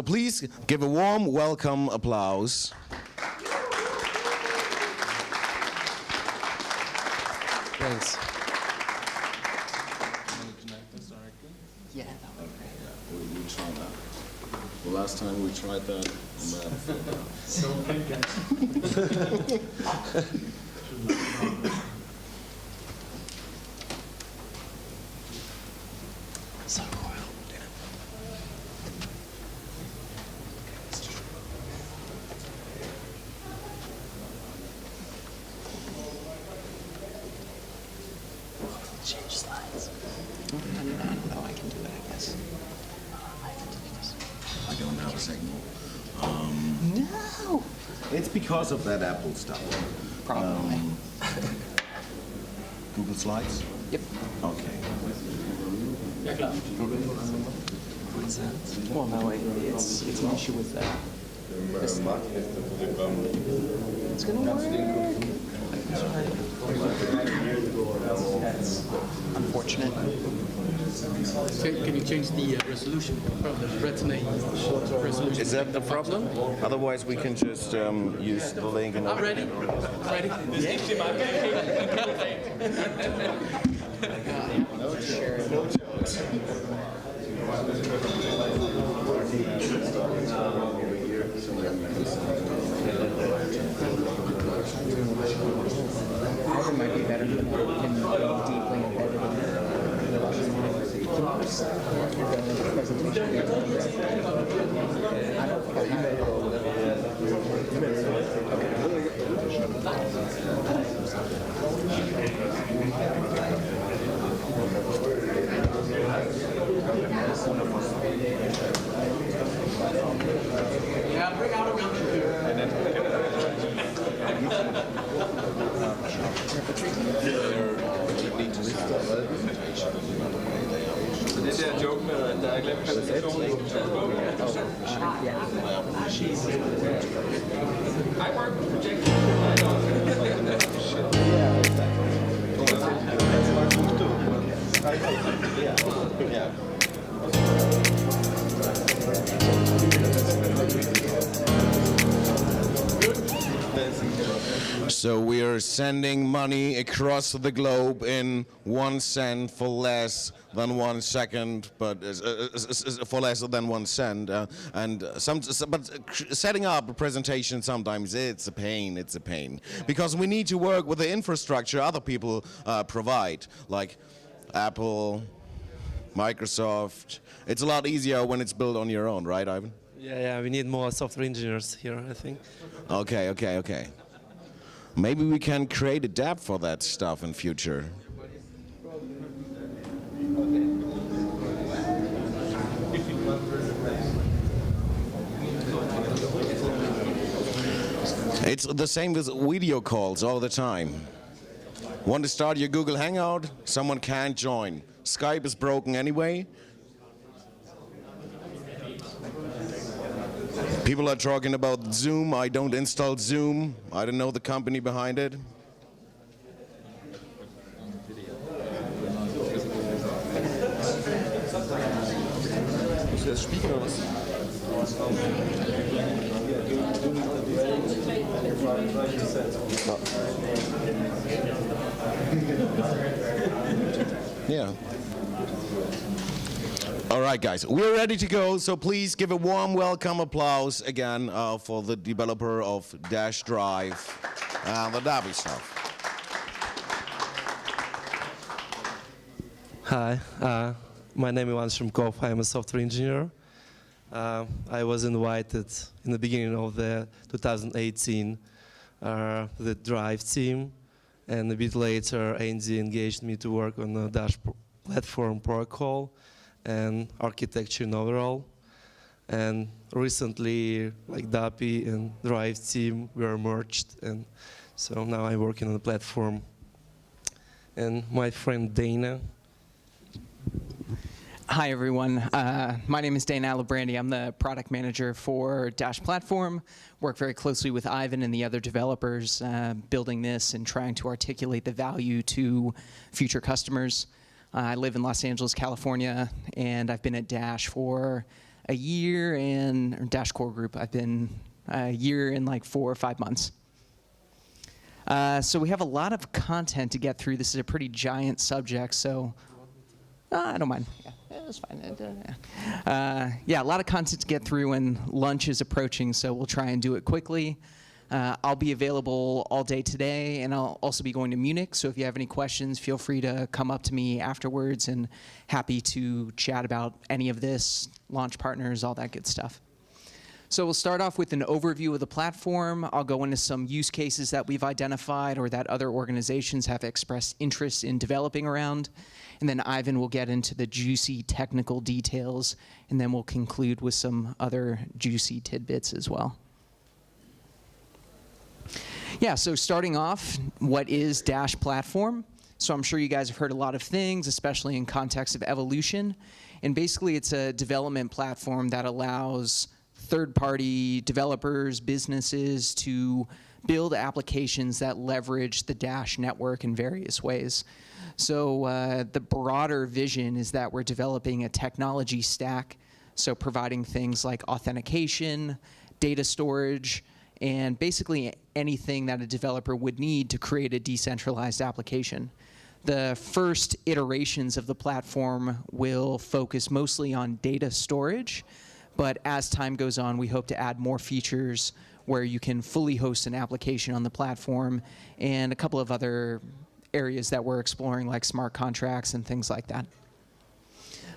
Please give a warm welcome applause. Thanks. Yeah, that would be great. Yeah, we tried that. The last time we tried that, So thank you. So cool. Change slides. No, I can do it, I guess. I don't have a signal. No! It's because of that Apple stuff. Probably. Google Slides? Yep. Okay. What's that? Well, no, it's an issue with that. It's gonna work. That's unfortunate. Can you change the resolution from the retina resolution? Is that the problem? Otherwise, we can just use the link and. I'm ready. Ready? No jokes. Either might be better than being deeply embedded in the presentation. I don't think I have it. Yeah, bring out a wheelchair. Det der joke med, at der er glemt præsentationen. I work with projections. So we are sending money across the globe in 1 cent for less than 1 second, but for less than 1 cent. But setting up a presentation sometimes it's a pain. It's a pain because we need to work with the infrastructure other people provide, like Apple, Microsoft. It's a lot easier when it's built on your own, right, Ivan? Yeah, we need more software engineers here, I think. Okay. Maybe we can create a dApp for that stuff in future. It's the same with video calls all the time. Want to start your Google Hangout? Someone can't join. Skype is broken anyway. People are talking about Zoom. I don't install Zoom. I don't know the company behind it. Yeah. All right, guys, we're ready to go, so please give a warm welcome applause again for the developer of Dash Drive and the Davi stuff. Hi, my name is Shumkov. I'm a software engineer. I was invited in the beginning of the 2018 the Drive team, and a bit later Andy engaged me to work on the Dash platform protocol and architecture in overall. And recently, like DAPI and Drive team were merged, and so now I'm working on the platform. And my friend Dana. Hi, everyone. My name is Dana Alibrandi. I'm the product manager for Dash Platform. Work very closely with Ivan and the other developers building this and trying to articulate the value to future customers. I live in Los Angeles, California, and I've been at Dash for a year and or Dash core group. I've been a year and like 4 or 5 months. So we have a lot of content to get through. This is a pretty giant subject, so I don't mind. Yeah, it's fine. Yeah, a lot of content to get through, and lunch is approaching, so we'll try and do it quickly. I'll be available all day today, and I'll also be going to Munich, so if you have any questions, feel free to come up to me afterwards, and happy to chat about any of this, launch partners, all that good stuff. So we'll start off with an overview of the platform. I'll go into some use cases that we've identified or that other organizations have expressed interest in developing around. And then Ivan will get into the juicy technical details, and then we'll conclude with some other juicy tidbits as well. Yeah, so starting off, what is Dash Platform? So I'm sure you guys have heard a lot of things, especially in context of evolution. And basically, it's a development platform that allows third-party developers, businesses to build applications that leverage the Dash network in various ways. So the broader vision is that we're developing a technology stack, so providing things like authentication, data storage, and basically anything that a developer would need to create a decentralized application. The first iterations of the platform will focus mostly on data storage, but as time goes on, we hope to add more features where you can fully host an application on the platform, and a couple of other areas that we're exploring, like smart contracts and things like that.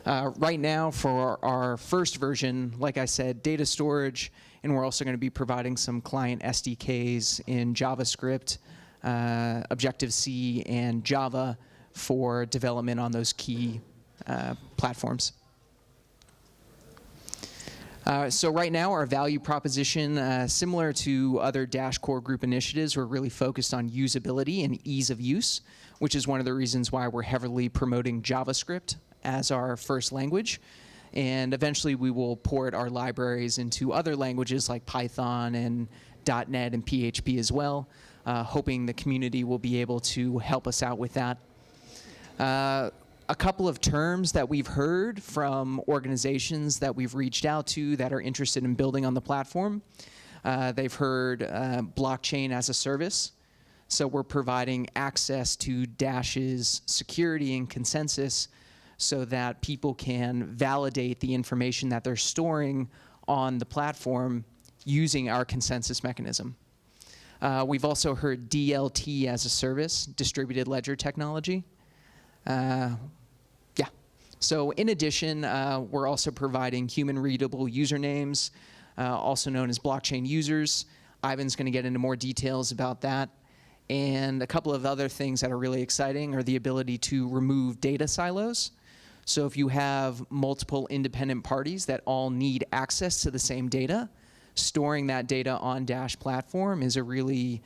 Right now, for our first version, like I said, data storage, and we're also going to be providing some client SDKs in JavaScript, Objective-C, and Java for development on those key platforms. So right now, our value proposition, similar to other Dash core group initiatives, we're really focused on usability and ease of use, which is one of the reasons why we're heavily promoting JavaScript as our first language. And eventually, we will port our libraries into other languages like Python and .NET and PHP as well, hoping the community will be able to help us out with that. A couple of terms that we've heard from organizations that we've reached out to that are interested in building on the platform. They've heard blockchain as a service. So we're providing access to Dash's security and consensus so that people can validate the information that they're storing on the platform using our consensus mechanism. We've also heard DLT as a service, distributed ledger technology. Yeah. So in addition, we're also providing human-readable usernames, also known as blockchain users. Ivan's going to get into more details about that. And a couple of other things that are really exciting are the ability to remove data silos. So if you have multiple independent parties that all need access to the same data, storing that data on Dash platform is a really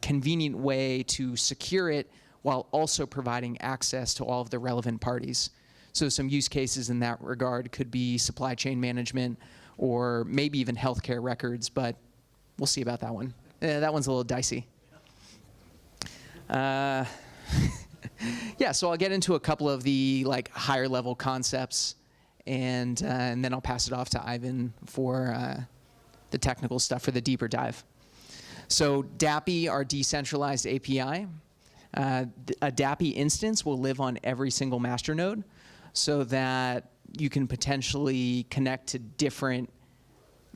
convenient way to secure it while also providing access to all of the relevant parties. So some use cases in that regard could be supply chain management or maybe even healthcare records, but we'll see about that one. That one's a little dicey. Yeah, so I'll get into a couple of the higher level concepts, and then I'll pass it off to Ivan for the technical stuff for the deeper dive. So DAPI, our decentralized API. A DAPI instance will live on every single masternode so that you can potentially connect to different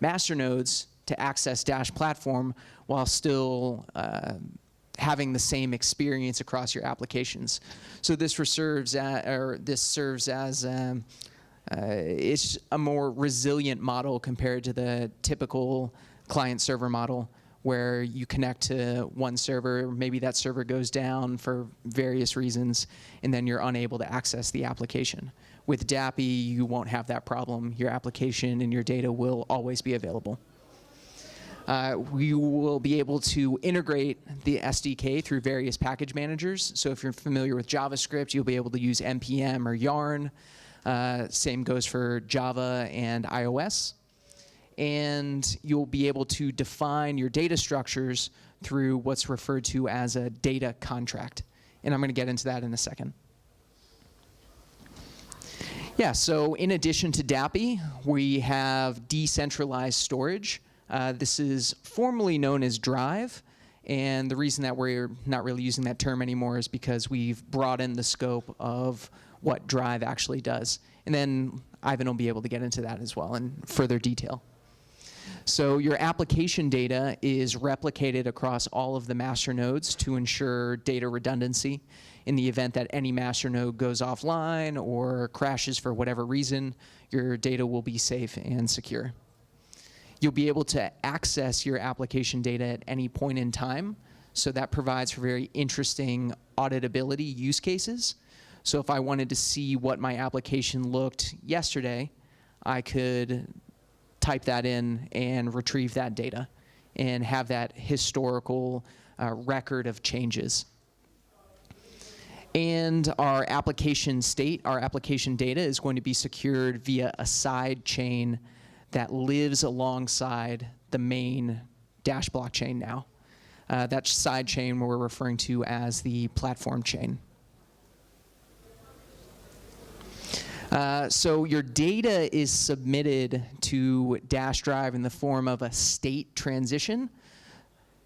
masternodes to access Dash platform while still having the same experience across your applications. So this serves as it's a more resilient model compared to the typical client-server model, where you connect to one server, maybe that server goes down for various reasons, and then you're unable to access the application. With DAPI, you won't have that problem. Your application and your data will always be available. We will be able to integrate the SDK through various package managers. So if you're familiar with JavaScript, you'll be able to use NPM or Yarn. Same goes for Java and iOS. And you'll be able to define your data structures through what's referred to as a data contract. And I'm going to get into that in a second. Yeah, so in addition to DAPI, we have Decentralized Storage. This is formerly known as Drive, and the reason that we're not really using that term anymore is because we've broadened the scope of what Drive actually does. And then Ivan will be able to get into that as well in further detail. So your application data is replicated across all of the master nodes to ensure data redundancy. In the event that any master node goes offline or crashes for whatever reason, your data will be safe and secure. You'll be able to access your application data at any point in time, so that provides for very interesting auditability use cases. So if I wanted to see what my application looked yesterday, I could type that in and retrieve that data and have that historical record of changes. And our application state, our application data is going to be secured via a side chain that lives alongside the main Dash blockchain now. That side chain we're referring to as the platform chain. So your data is submitted to Dash Drive in the form of a state transition.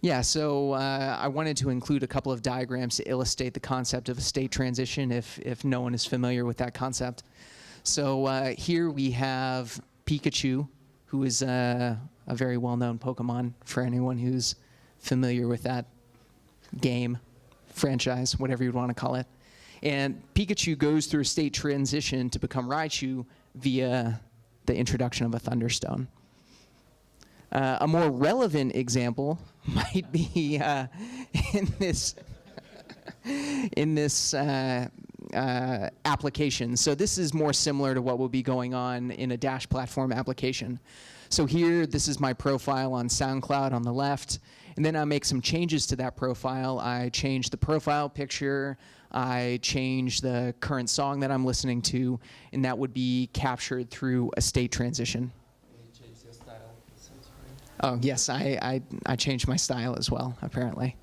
Yeah, so I wanted to include a couple of diagrams to illustrate the concept of a state transition if no one is familiar with that concept. So here we have Pikachu, who is a very well-known Pokemon for anyone who's familiar with that game, franchise, whatever you'd want to call it. And Pikachu goes through a state transition to become Raichu via the introduction of a Thunderstone. A more relevant example might be in this application. So this is more similar to what will be going on in a Dash platform application. So here, this is my profile on SoundCloud on the left, and then I make some changes to that profile. I change the profile picture, I change the current song that I'm listening to, and that would be captured through a state transition. Oh, yes, I changed my style as well, apparently.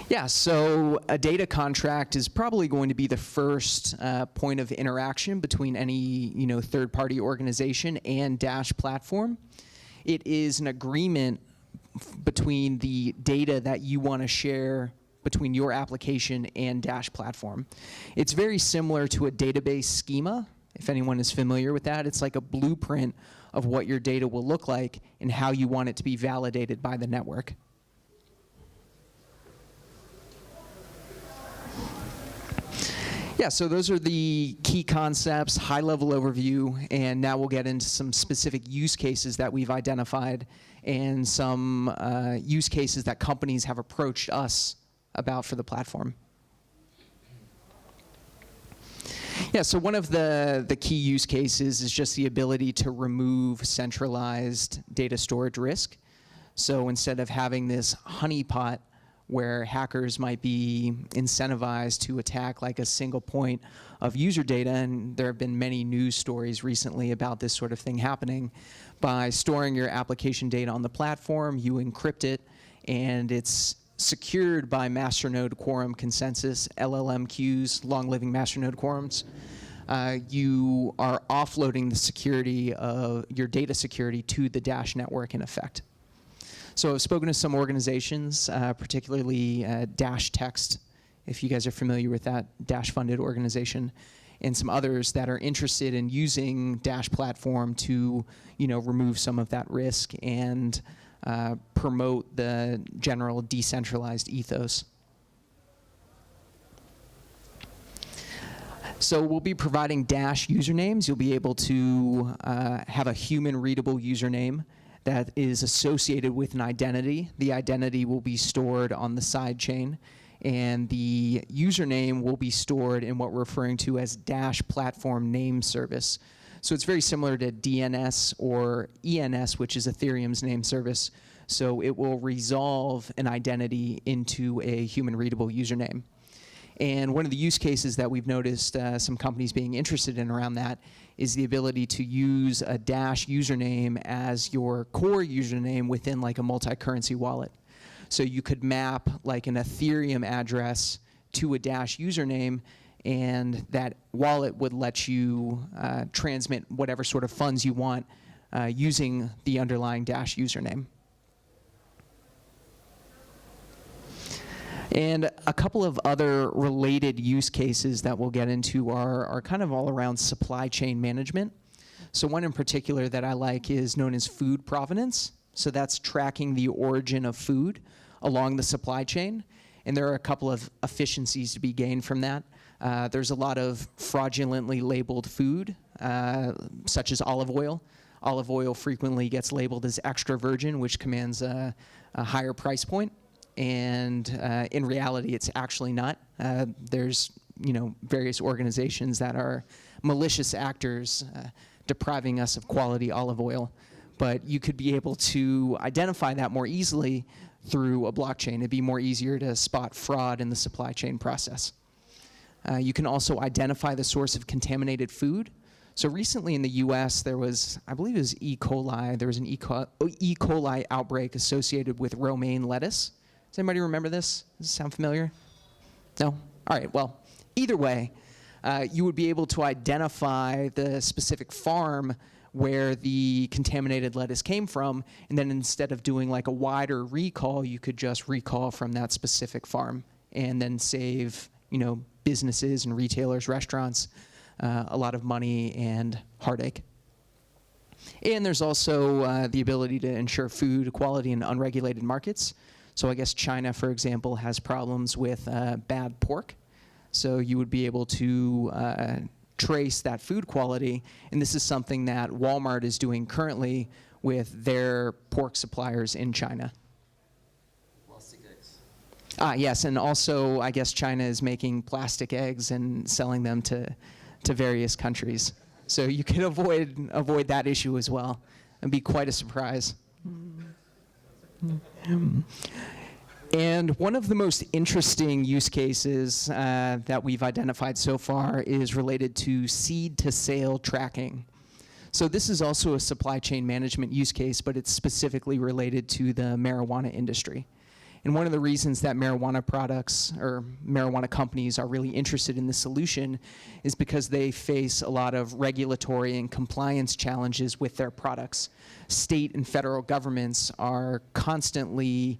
Yeah, so a data contract is probably going to be the first point of interaction between any third-party organization and Dash platform. It is an agreement between the data that you want to share between your application and Dash platform. It's very similar to a database schema. If anyone is familiar with that, it's like a blueprint of what your data will look like and how you want it to be validated by the network. Yeah, so those are the key concepts, high-level overview, and now we'll get into some specific use cases that we've identified and some use cases that companies have approached us about for the platform. Yeah, so one of the key use cases is just the ability to remove centralized data storage risk. So instead of having this honeypot where hackers might be incentivized to attack like a single point of user data, and there have been many news stories recently about this sort of thing happening, by storing your application data on the platform, you encrypt it, and it's secured by masternode quorum consensus, LLM queues, long-living masternode quorums. You are offloading the security of your data security to the Dash network in effect. So I've spoken to some organizations, particularly Dash Text, if you guys are familiar with that Dash-funded organization, and some others that are interested in using Dash platform to, remove some of that risk and promote the general decentralized ethos. So we'll be providing Dash usernames. You'll be able to have a human-readable username that is associated with an identity. The identity will be stored on the side chain, and the username will be stored in what we're referring to as Dash Platform Name Service. So it's very similar to DNS or ENS, which is Ethereum's name service. So it will resolve an identity into a human-readable username. And one of the use cases that we've noticed some companies being interested in around that is the ability to use a Dash username as your core username within like a multi-currency wallet. So you could map like an Ethereum address to a Dash username, and that wallet would let you transmit whatever sort of funds you want using the underlying Dash username. And a couple of other related use cases that we'll get into are kind of all around supply chain management. So one in particular that I like is known as food provenance. So that's tracking the origin of food along the supply chain. And there are a couple of efficiencies to be gained from that. There's a lot of fraudulently labeled food, such as olive oil. Olive oil frequently gets labeled as extra virgin, which commands a higher price point. And in reality, it's actually not. There's various organizations that are malicious actors depriving us of quality olive oil. But you could be able to identify that more easily through a blockchain. It'd be more easier to spot fraud in the supply chain process. You can also identify the source of contaminated food. So recently in the US, there was, I believe it was E. coli, there was an E. coli outbreak associated with romaine lettuce. Does anybody remember this? Does this sound familiar? No? All right, well, either way, you would be able to identify the specific farm where the contaminated lettuce came from, and then instead of doing like a wider recall, you could just recall from that specific farm and then save, businesses and retailers, restaurants, a lot of money and heartache. And there's also the ability to ensure food quality in unregulated markets. So I guess China, for example, has problems with bad pork. So you would be able to trace that food quality. And this is something that Walmart is doing currently with their pork suppliers in China. Plastic eggs. Yes, and also I guess China is making plastic eggs and selling them to various countries. So you can avoid that issue as well. It'd be quite a surprise. And one of the most interesting use cases that we've identified so far is related to seed-to-sale tracking. So this is also a supply chain management use case, but it's specifically related to the marijuana industry. And one of the reasons that marijuana products or marijuana companies are really interested in this solution is because they face a lot of regulatory and compliance challenges with their products. State and federal governments are constantly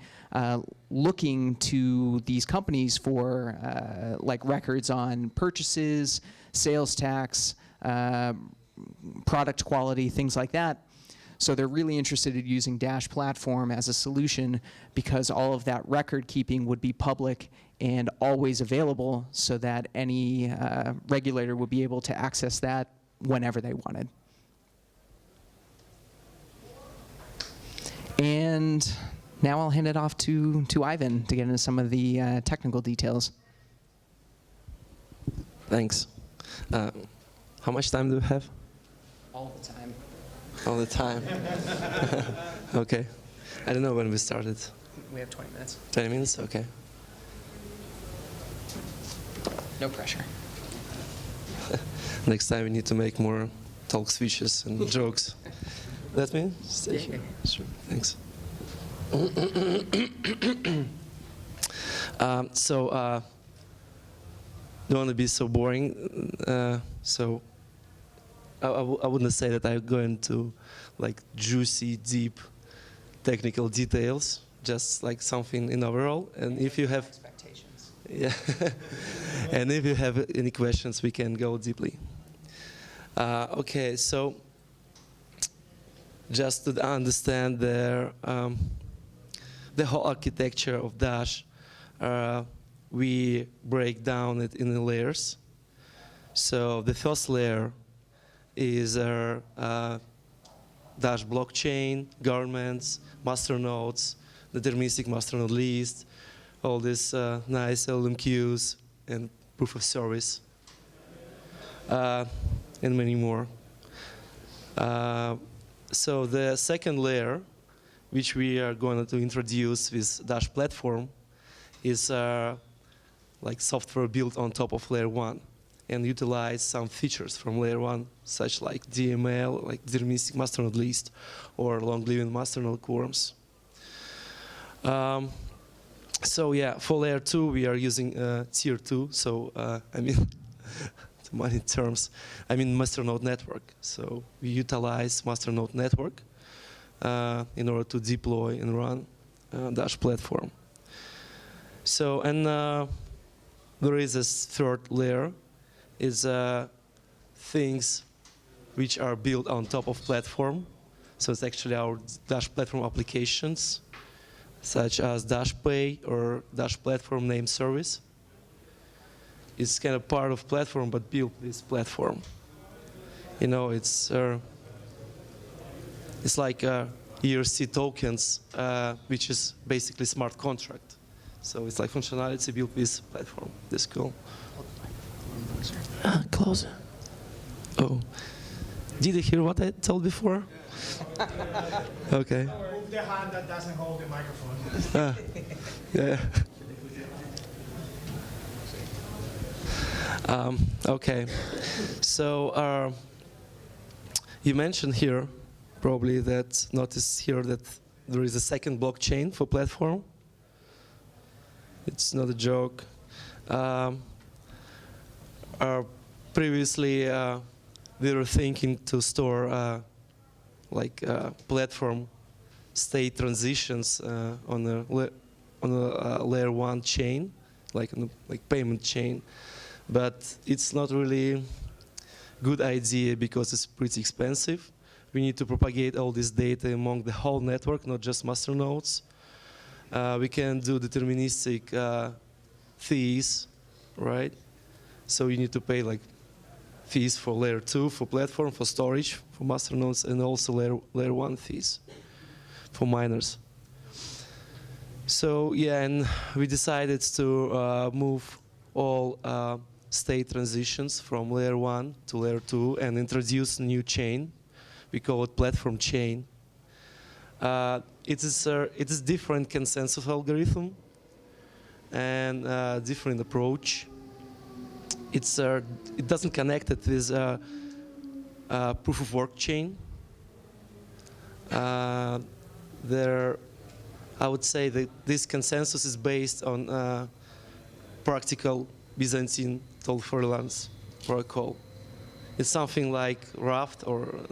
looking to these companies for like records on purchases, sales tax, product quality, things like that. So they're really interested in using Dash Platform as a solution because all of that record keeping would be public and always available so that any regulator would be able to access that whenever they wanted. And now I'll hand it off to Ivan to get into some of the technical details. Thanks. How much time do we have? All the time. All the time. Okay. I don't know when we started. We have 20 minutes. 20 minutes? Okay. No pressure. Next time we need to make more talk switches and jokes. Let me stay Yeah. here. Sure. Thanks. Don't want to be so boring. So I wouldn't say that I go into like juicy, deep technical details, just like something in overall. And if you have Expectations. yeah, and if you have any questions, we can go deeply. Okay, so just to understand the whole architecture of Dash, we break down it in the layers. So the first layer is our Dash blockchain, governments, masternodes, the deterministic masternode list, all these nice LMQs and proof of service, and many more. So the second layer, which we are going to introduce with Dash platform, is like software built on top of layer 1 and utilize some features from layer 1, such like DML, like deterministic masternode list, or long-living masternode quorums. So yeah, for layer 2, we are using tier 2. So I mean, to money terms. I mean masternode network. So we utilize masternode network in order to deploy and run Dash platform. So, and there is a third layer, is things which are built on top of platform. So it's actually our Dash platform applications, such as Dashpay or Dash platform name service. It's kind of part of platform, but built this platform. You know, it's like ERC tokens, which is basically smart contract. So it's like functionality built with platform. This is cool. Close. Oh, did you hear what I told before? Okay. Move the hand that doesn't hold the microphone. Yeah. Okay. So you mentioned here, probably that notice here that there is a second blockchain for platform. It's not a joke. Previously, we were thinking to store platform state transitions on a layer 1 chain, like payment chain, but it's not really good idea because it's pretty expensive. We need to propagate all this data among the whole network, not just master nodes. We can do deterministic fees, right? So you need to pay like fees for layer 2, for platform, for storage, for master nodes, and also layer 1 fees for miners. So yeah, and we decided to move all state transitions from layer 1 to layer 2 and introduce a new chain. We call it platform chain. It is different consensus algorithm and different approach. It doesn't connect it with proof of work chain. I would say that this consensus is based on practical Byzantine tolerance protocol. It's something like Raft,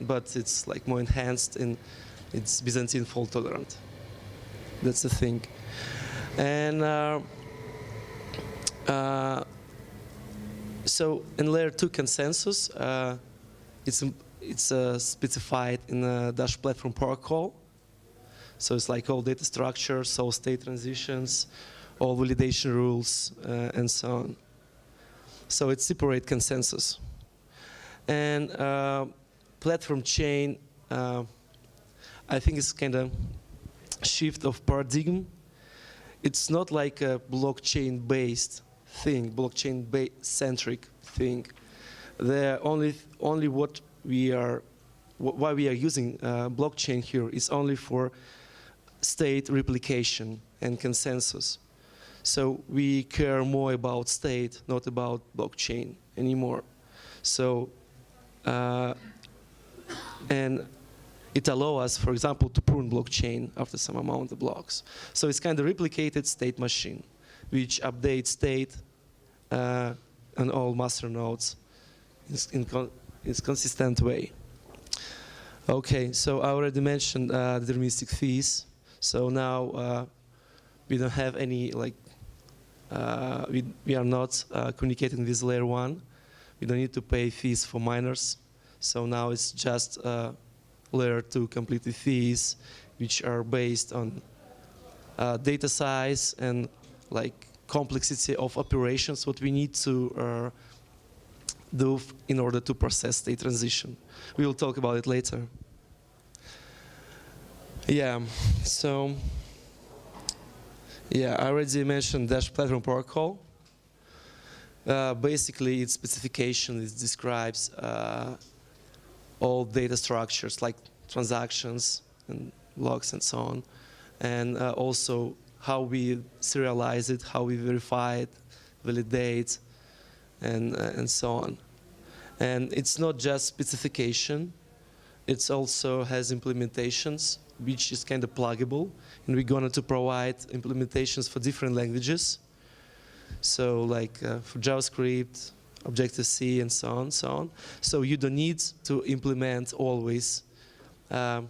but it's like more enhanced and it's Byzantine fault tolerant. That's the thing. And so in layer 2 consensus, it's specified in the Dash platform protocol. So it's like all data structures, all state transitions, all validation rules, and so on. So it's separate consensus. And platform chain, I think it's kind of shift of paradigm. It's not like a blockchain-based thing, blockchain-centric thing. Only what we are, why we are using blockchain here is only for state replication and consensus. So we care more about state, not about blockchain anymore. So, and it allows us, for example, to prune blockchain after some amount of blocks. So it's kind of replicated state machine, which updates state on all master nodes in consistent way. Okay, so I already mentioned deterministic fees. So now we don't have any, like, we are not communicating with layer 1. We don't need to pay fees for miners. So now it's just layer 2 completely fees, which are based on data size and like complexity of operations, what we need to do in order to process state transition. We will talk about it later. Yeah, so yeah, I already mentioned Dash platform protocol. Basically, its specification describes all data structures like transactions and logs and so on, and also how we serialize it, how we verify it, validate, and so on. And it's not just specification, it also has implementations, which is kind of pluggable, and we're going to provide implementations for different languages. So like for JavaScript, Objective-C, and so on, so on. So you don't need to implement always the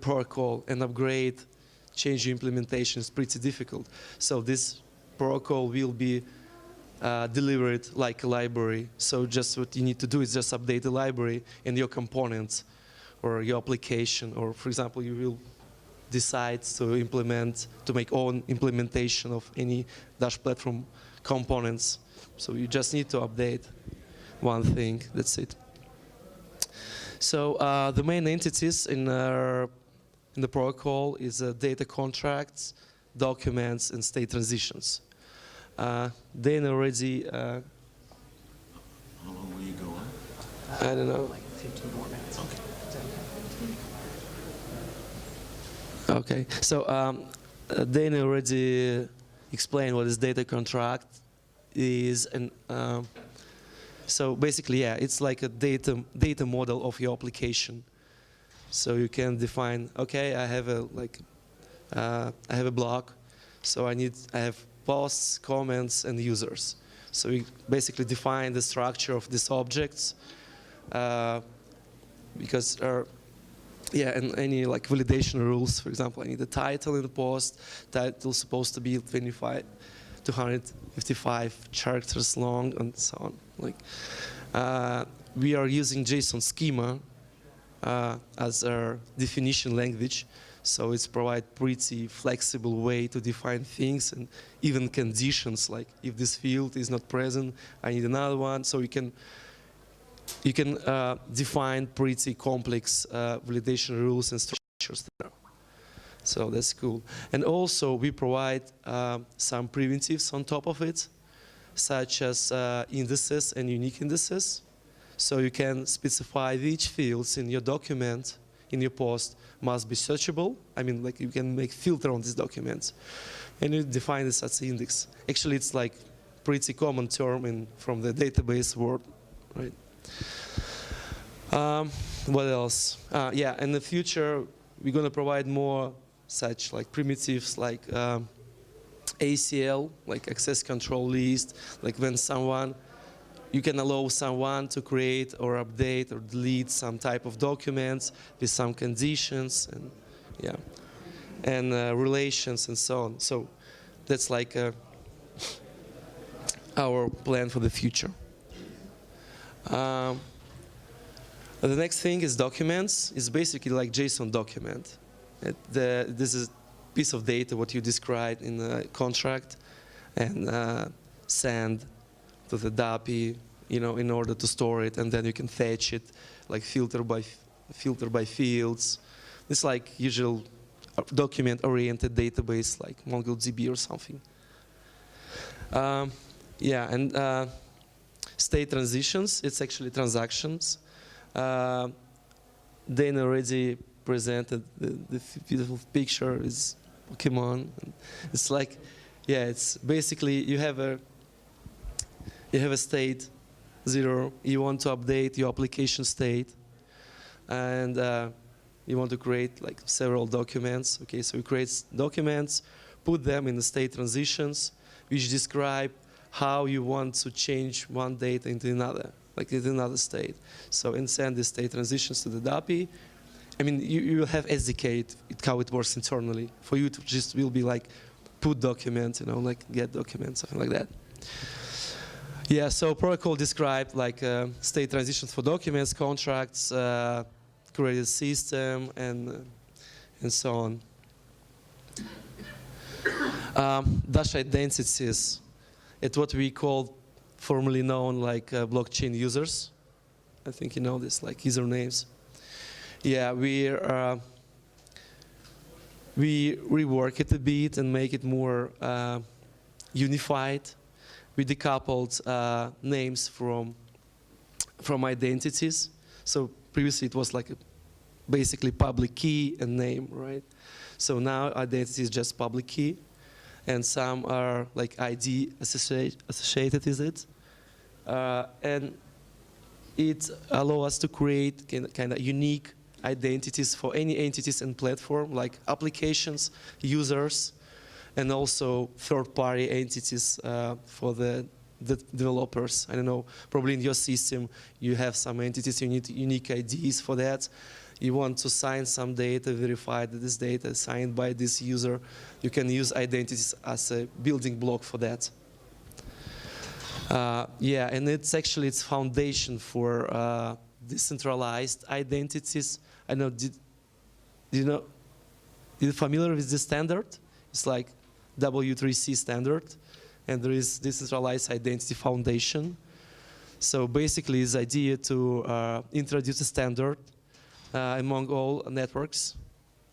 protocol and upgrade, change your implementation is pretty difficult. So this protocol will be delivered like a library. So just what you need to do is just update the library and your components or your application, or for example, you will decide to make own implementation of any Dash platform components. So you just need to update one thing, that's it. So the main entities in the protocol is data contracts, documents, and state transitions. Then already, How long will you go on? I don't know. Like 15 more minutes. Okay, so Dana already explained what this data contract is, and so basically, yeah, it's like a data model of your application. So you can define, okay, I have a block, so I have posts, comments, and users. So we basically define the structure of these objects because yeah, and any like validation rules. For example, I need a title in the post. Title is supposed to be 255 characters long, and so on. Like, we are using JSON schema as our definition language, so it's provide pretty flexible way to define things and even conditions. Like, if this field is not present, I need another one. So you can define pretty complex validation rules and structures there. So that's cool. And also we provide some primitives on top of it, such as indices and unique indices. So you can specify which fields in your document, in your post, must be searchable. I mean, like, you can make filter on these documents. And you define this as an index. Actually, it's like pretty common term from the database world, right? What else? Yeah, in the future, we're going to provide more such like primitives like ACL, like access control list, like when you can allow someone to create or update or delete some type of documents with some conditions, and yeah, and relations and so on. So that's like our plan for the future. The next thing is documents. It's basically like JSON document. This is a piece of data what you described in the contract, and send to the DAPI, you know, in order to store it, and then you can fetch it, like filter by fields. It's like usual document-oriented database, like MongoDB or something. Yeah, and state transitions. It's actually transactions. Dana already presented the beautiful picture is Pokemon. It's like, yeah, it's basically you have a state 0. You want to update your application state, and you want to create like several documents. Okay, so you create documents, put them in the state transitions, which describe how you want to change one data into another, like into another state. So and send the state transitions to the DAPI. I mean, you have SDK, how it works internally. For you to just will be like put documents, you know, like get documents, something like that. Yeah, so protocol described like state transitions for documents, contracts, created system, and so on. Dash identities. It's what we call, formerly known like blockchain users. I think you know this, like usernames. Yeah, we rework it a bit and make it more unified. We decoupled names from identities. So previously it was like basically public key and name, right? So now identity is just public key, and some are like ID associated with it. And it allows us to create kind of unique identities for any entities and platform, like applications, users, and also third-party entities for the the developers. I don't know, probably in your system you have some entities, you need unique IDs for that. You want to sign some data, verify that this data is signed by this user. You can use identities as a building block for that. Yeah, and it's actually its foundation for decentralized identities. I know, did you familiar with this standard? It's like W3C standard, and there is Decentralized Identity Foundation. So basically, it's the idea to introduce a standard among all networks,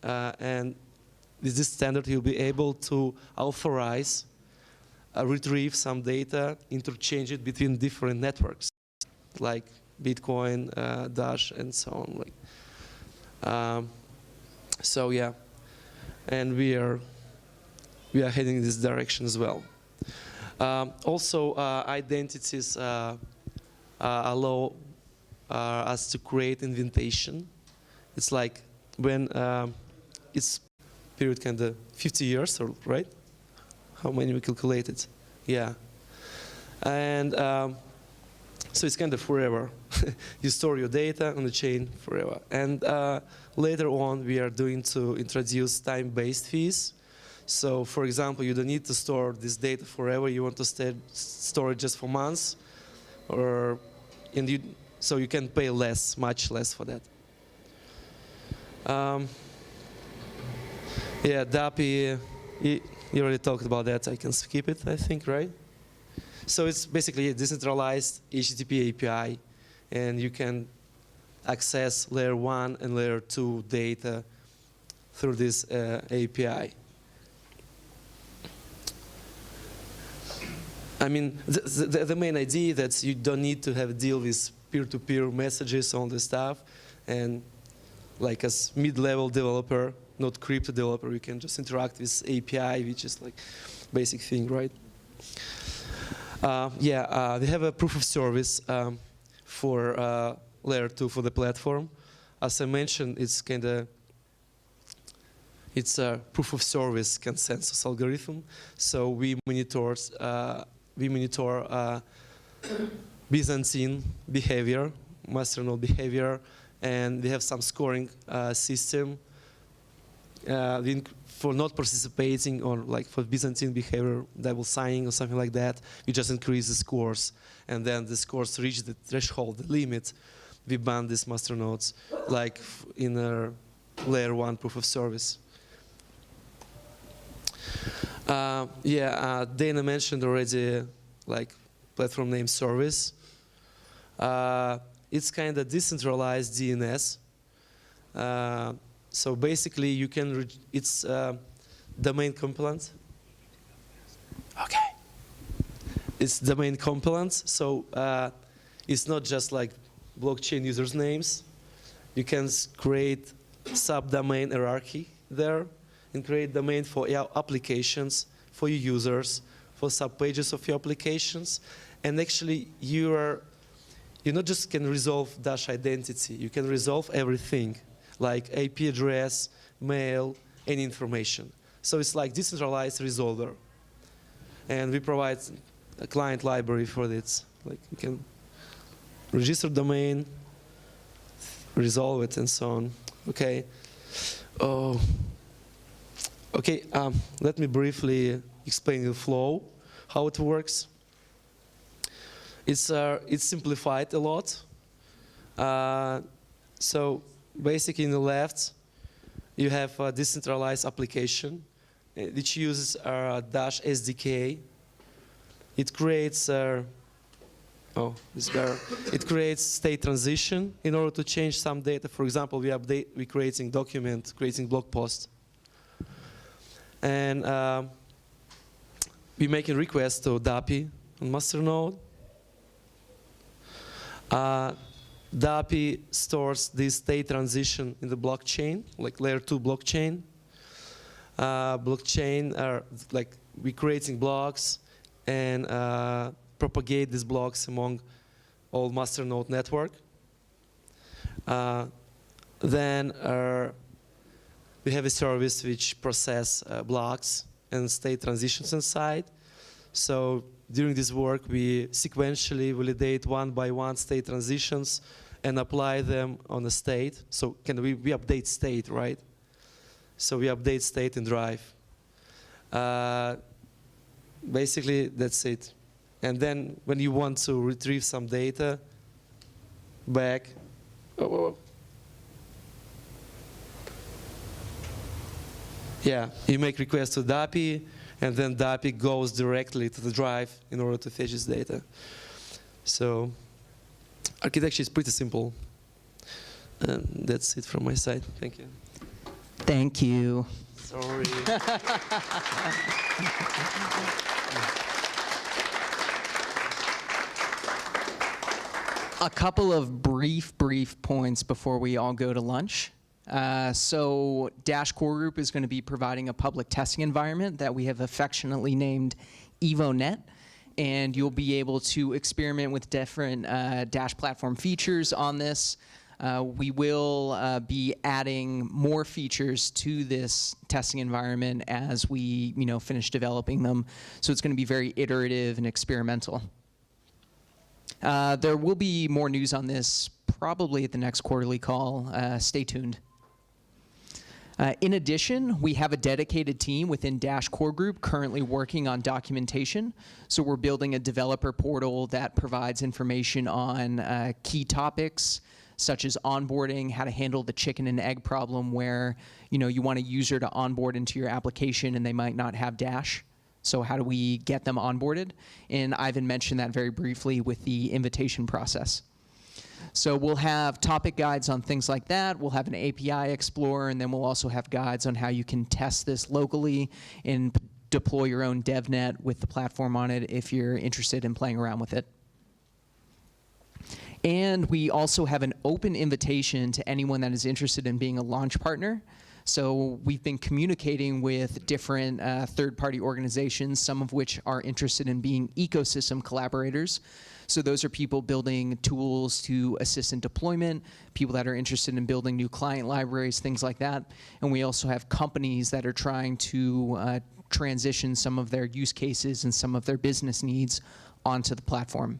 and with this standard, you'll be able to authorize, retrieve some data, interchange it between different networks, like Bitcoin, Dash, and so on. So yeah, and we are heading in this direction as well. Also, identities allow us to create indentation. It's like when it's period kind of 50 years, or right? How many we calculated? Yeah, and so it's kind of forever. You store your data on the chain forever. And later on, we are doing to introduce time-based fees. So, for example, you don't need to store this data forever. You want to store it just for months, so you can pay less, much less for that. Yeah, DAPI, you already talked about that. I can skip it, I think, right? So it's basically a decentralized HTTP API, and you can access layer 1 and layer 2 data through this API. I mean, the main idea that you don't need to have deal with peer-to-peer messages, all this stuff, and like as mid-level developer, not crypto developer, you can just interact with API, which is like basic thing, right? Yeah, we have a proof of service for layer 2 for the platform. As I mentioned, it's a proof of service consensus algorithm. So we monitor Byzantine behavior, masternode behavior, and we have some scoring system for not participating, or like for Byzantine behavior, double signing or something like that. We just increase the scores, and then the scores reach the threshold, the limit. We ban these masternodes, like in a layer 1 proof of service. Yeah, Dana mentioned already, like platform name service. It's kind of decentralized DNS. So basically, you can it's domain compliant. Okay. It's domain compliant. So it's not just like blockchain users' names. You can create subdomain hierarchy there, and create domain for your applications, for your users, for subpages of your applications. And actually, you not just can resolve Dash identity, you can resolve everything, like IP address, mail, any information. So it's like decentralized resolver. And we provide a client library for this. Like you can register domain, resolve it, and so on. Okay. Oh. Okay, let me briefly explain the flow, how it works. It's simplified a lot. So basically, in the left, you have a decentralized application, which uses our Dash SDK. It creates it creates state transition in order to change some data. For example, we're creating document, creating blog post. And we're making requests to DAPI on masternode. DAPI stores this state transition in the blockchain, like layer 2 blockchain. Blockchain are like we're creating blocks and propagate these blocks among all masternode network. Then we have a service which process blocks and state transitions inside. So during this work, we sequentially validate one by one state transitions and apply them on a state. So we update state, right? So we update state in Drive. Basically, that's it. And then when you want to retrieve some data back, yeah, you make request to DAPI, and then DAPI goes directly to the Drive in order to fetch its data. So architecture is pretty simple. And that's it from my side. Thank you. Thank you. Sorry. A couple of brief points before we all go to lunch. So Dash Core Group is going to be providing a public testing environment that we have affectionately named EvoNet, and you'll be able to experiment with different Dash platform features on this. We will be adding more features to this testing environment as we finish developing them. So it's going to be very iterative and experimental. There will be more news on this probably at the next quarterly call. Stay tuned. In addition, we have a dedicated team within Dash Core Group currently working on documentation. So we're building a developer portal that provides information on key topics such as onboarding, how to handle the chicken and egg problem where you want a user to onboard into your application and they might not have Dash. So how do we get them onboarded? And Ivan mentioned that very briefly with the invitation process. So we'll have topic guides on things like that. We'll have an API explorer, and then we'll also have guides on how you can test this locally and deploy your own DevNet with the platform on it if you're interested in playing around with it. And we also have an open invitation to anyone that is interested in being a launch partner. So we've been communicating with different third-party organizations, some of which are interested in being ecosystem collaborators. So those are people building tools to assist in deployment, people that are interested in building new client libraries, things like that. And we also have companies that are trying to transition some of their use cases and some of their business needs onto the platform.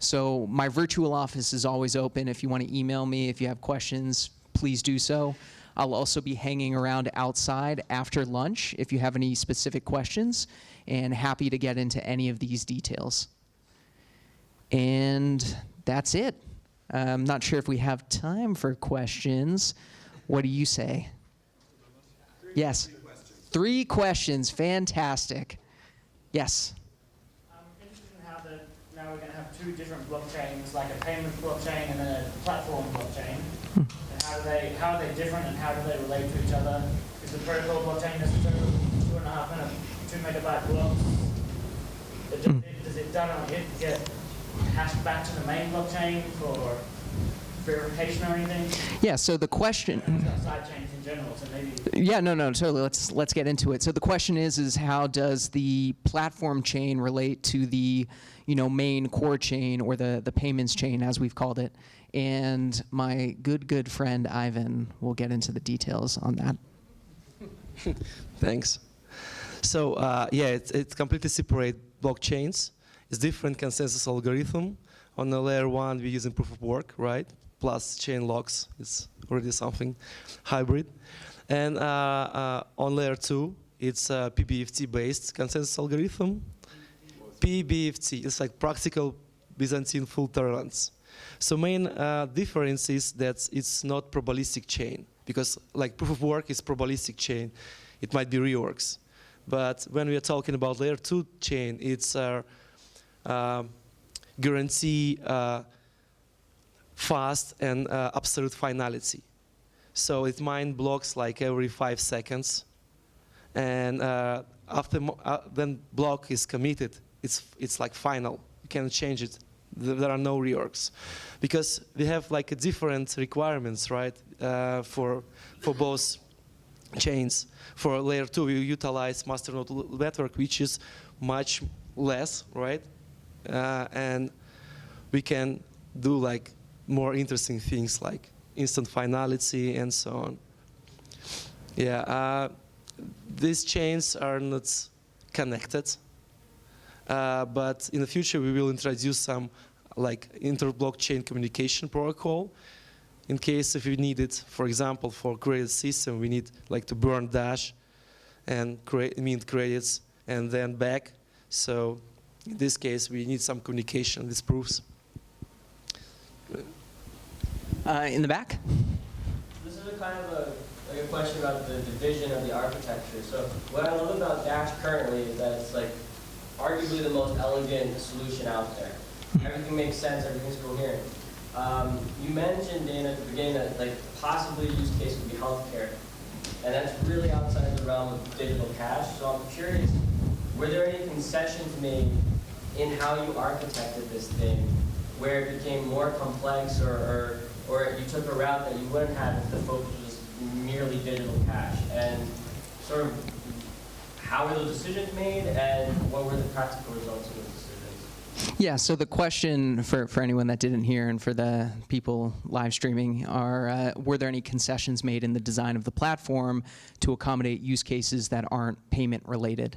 So my virtual office is always open. If you want to email me, if you have questions, please do so. I'll also be hanging around outside after lunch if you have any specific questions, and happy to get into any of these details. And that's it. I'm not sure if we have time for questions. What do you say? Yes. 3 questions. Fantastic. Yes. I'm interested in how now we're going to have 2 different blockchains, like a payment blockchain and a platform blockchain. And how are they different and how do they relate to each other? Is the protocol blockchain necessarily 2 megabyte blocks? Does it done on it get hashed back to the main blockchain for verification or anything? Yeah, so the question... Side chains in general, so maybe... Yeah, no, totally. Let's get into it. So the question is how does the platform chain relate to the main core chain or the payments chain, as we've called it? And my good friend Ivan will get into the details on that. Thanks. So yeah, it's completely separate blockchains. It's different consensus algorithm. On the layer 1, we're using proof of work, right? Plus chain locks. It's already something hybrid. And on layer 2, it's a PBFT-based consensus algorithm. PBFT is like practical Byzantine full tolerance. So main difference is that it's not probabilistic chain, because like proof of work is probabilistic chain. It might be reworks. But when we are talking about layer 2 chain, it's guarantee fast and absolute finality. So it mine blocks like every 5 seconds. And after when block is committed, it's like final. You can't change it. There are no reworks, because we have like different requirements, right? For both chains. For layer 2, we utilize masternode network, which is much less, right? And we can do like more interesting things like instant finality and so on. Yeah, these chains are not connected. But in the future, we will introduce some like inter-blockchain communication protocol. In case if we need it, for example, for credit system, we need like to burn Dash and mint credits and then back. So in this case, we need some communication with proofs. In the back? This is a kind of a question about the division of the architecture. So what I love about Dash currently is that it's like arguably the most elegant solution out there. Everything makes sense, everything's coherent. You mentioned, Dana, at the beginning that like possibly a use case would be healthcare. And that's really outside the realm of digital cash. So I'm curious, were there any concessions made in how you architected this thing where it became more complex or you took a route that you wouldn't have if the focus was merely digital cash? And sort of how were those decisions made and what were the practical results of those decisions? Yeah, so the question for anyone that didn't hear and for the people live streaming are, were there any concessions made in the design of the platform to accommodate use cases that aren't payment related?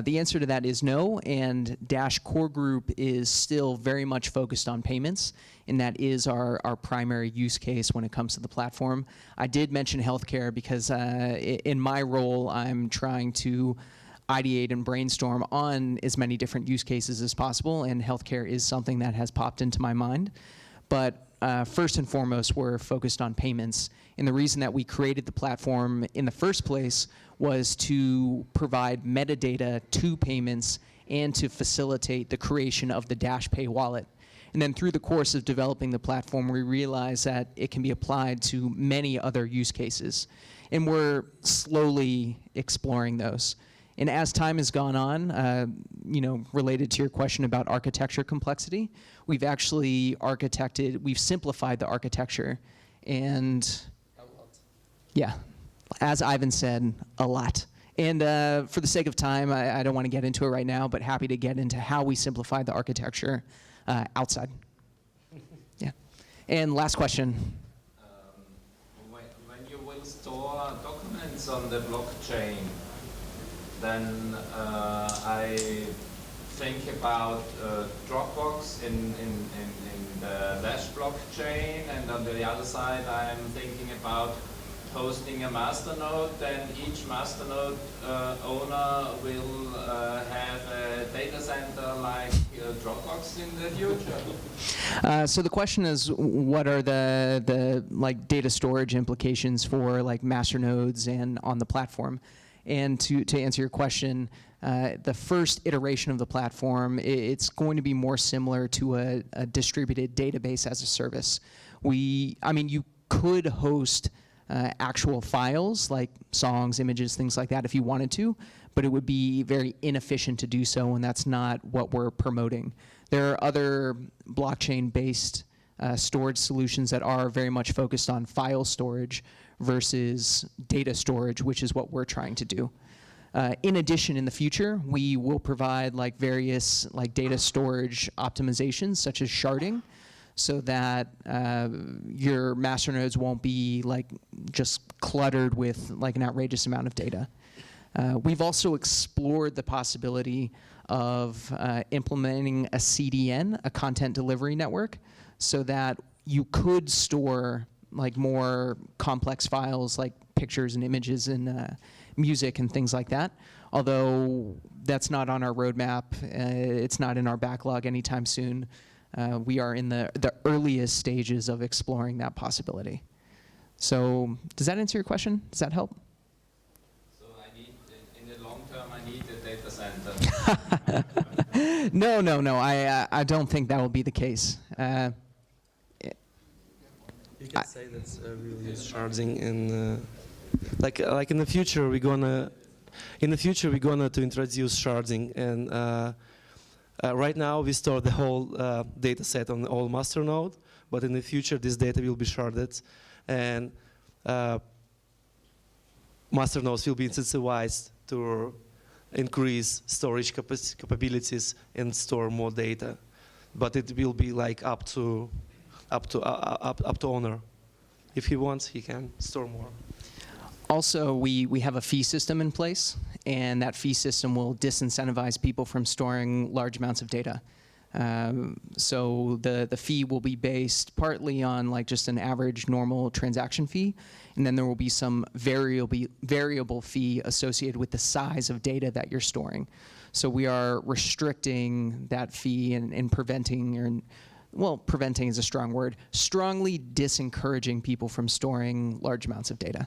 The answer to that is no, and Dash Core Group is still very much focused on payments, and that is our primary use case when it comes to the platform. I did mention healthcare because in my role, I'm trying to ideate and brainstorm on as many different use cases as possible, and healthcare is something that has popped into my mind. But first and foremost, we're focused on payments. And the reason that we created the platform in the first place was to provide metadata to payments and to facilitate the creation of the Dash Pay wallet. And then through the course of developing the platform, we realized that it can be applied to many other use cases. And we're slowly exploring those. And as time has gone on, related to your question about architecture complexity, we've actually we've simplified the architecture. And yeah, as Ivan said, a lot. And for the sake of time, I don't want to get into it right now, but happy to get into how we simplified the architecture outside. Yeah. And last question. When you will store documents on the blockchain, then I think about Dropbox in the Dash blockchain, and on the other side I'm thinking about hosting a masternode, then each masternode owner will have a data center like Dropbox in the future. So the question is, what are the like data storage implications for like masternodes and on the platform? And to answer your question, the first iteration of the platform, it's going to be more similar to a distributed database as a service. You could host actual files like songs, images, things like that if you wanted to, but it would be very inefficient to do so, and that's not what we're promoting. There are other blockchain-based storage solutions that are very much focused on file storage versus data storage, which is what we're trying to do. In addition, in the future, we will provide like various like data storage optimizations, such as sharding, so that your masternodes won't be like just cluttered with like an outrageous amount of data. We've also explored the possibility of implementing a CDN, a content delivery network, so that you could store like more complex files like pictures and images and music and things like that. Although that's not on our roadmap, it's not in our backlog anytime soon. We are in the earliest stages of exploring that possibility. So does that answer your question? Does that help? So in the long term, I need a data center. No. I don't think that will be the case. You can say that we'll use sharding, and like in the future we're gonna to introduce sharding, and right now we store the whole data set on all masternode, but in the future this data will be sharded, and masternodes will be incentivized to increase storage capabilities and store more data, but it will be like up to owner. If he wants, he can store more. Also, we have a fee system in place, and that fee system will disincentivize people from storing large amounts of data. So the fee will be based partly on like just an average normal transaction fee, and then there will be some variable fee associated with the size of data that you're storing. So we are restricting that fee and preventing, or well, preventing is a strong word, strongly disencouraging people from storing large amounts of data.